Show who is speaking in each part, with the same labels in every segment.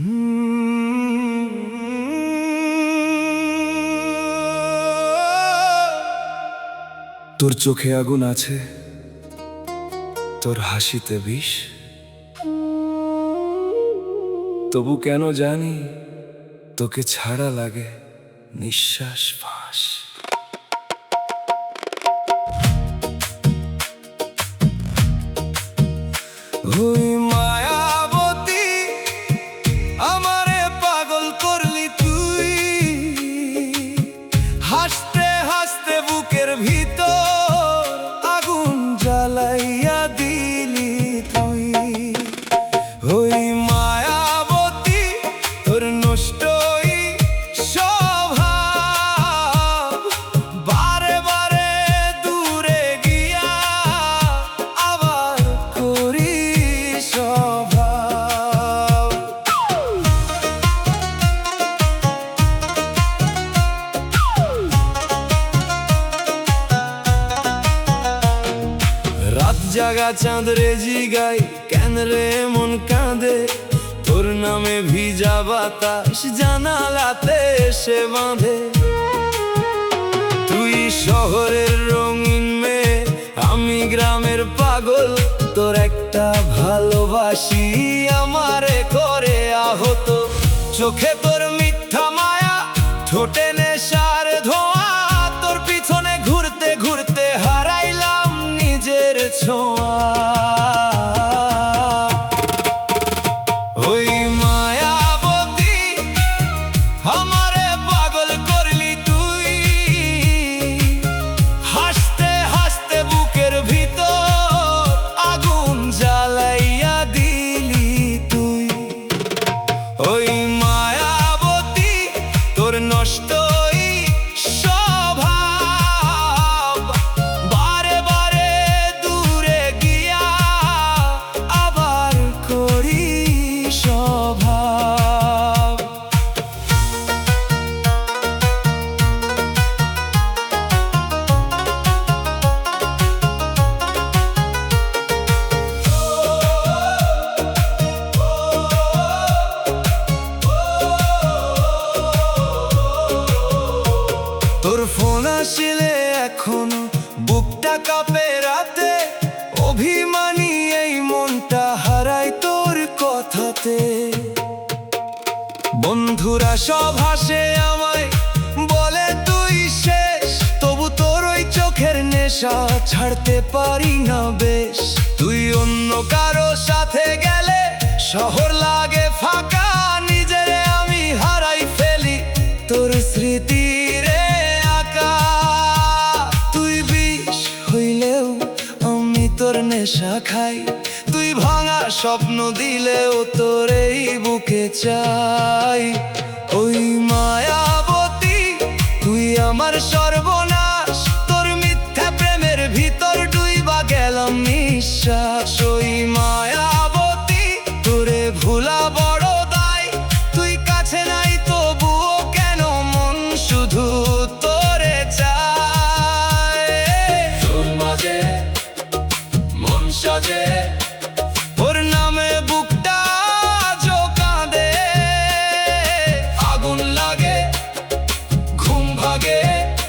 Speaker 1: তোর চোখে আগুন আছে, তোর হাসিতে বিষ, তবু কেন জানি তোকে ছাড়া লাগে নিঃশ্বাস ফাঁস। ওই মায়াবতী আমারে পাগল করলি তুই, হাসতে হাসতে বুকের ভিতর আগুন জ্বালাইয়া দিলি তুই। ওই মায়াবতী তোর নষ্টই স্বভাব, বারে বারে দূরে গিয়া আবার করি স্বভাব। রাত জাগা চাঁদ রে জিগাই, কেন রে মন কাঁদে, তোর নামে ভিজা বাতাস জানালাতে এসে বাঁধে। তুই শহরের রঙিন মেয়ে, আমি গ্রামের পাগল, তোর একটা ভালোবাসি আমারে করে আহত। চোখে তোর মিথ্যা মায়া, ঠোঁটে নেশার ধোঁয়া, তোর পিছনে ঘুরতে ঘুরতে হারাইলাম নিজের ছোঁয়া। ওই মায়াবতী আমারে পাগল করলি তুই, হাসতে হাসতে বুকের ভিতর আগুন জ্বালাইয়া দিলি তুই। ওই মায়াবতী তোর নষ্টই স্বভাব, বারে বারে দূরে গিয়া আবার করি স্বভাব। তোর ফোন আসিলে এখন বুকটা কাঁপে রাতে, অভিমানী এই মনটা হারাই তোর কথাতে। বন্ধুরা সব হাসে আমায়, বলে তুই শেষ, তবু তোর ওই চোখের নেশা ছাড়তে পারি না বেশ। তুই অন্য কারো সাথে গেলে শহর লাগে ফাঁকা, নিজেরে আমি হারাই ফেলি তোর স্মৃতিরে আঁকা। তুই বিষ হইলেও আমি তোর নেশা খাই, তুই ভাঙা স্বপ্ন দিলেও তোর এই বুকে চাই। ওই মায়াবতী তুই আমার সর্বনাশ, তোর মিথ্যা প্রেমের ভিতর ডুইবা গেলাম নিঃশ্বাস। ওই মায়াবতী তোরে ভুলা বড় দায়, তুই কাছে নাই তবুও কেন মন শুধু তোরে চায়। তোর মাঝে মন সাজে, ওর নামে বুকটা আজও কাঁদে, আগুন লাগে ঘুম ভাগে,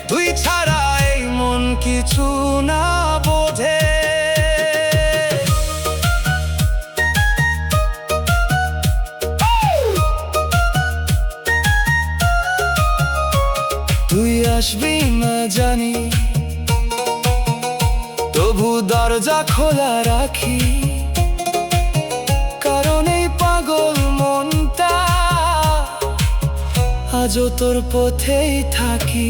Speaker 1: তুই ছাড়া এই মন কিছু না বোঝে। তুই আসবি না জানি, তবু দরজা খোলা রাখি, কারণ এই পাগল মনটা আজও তোর পথেই থাকি।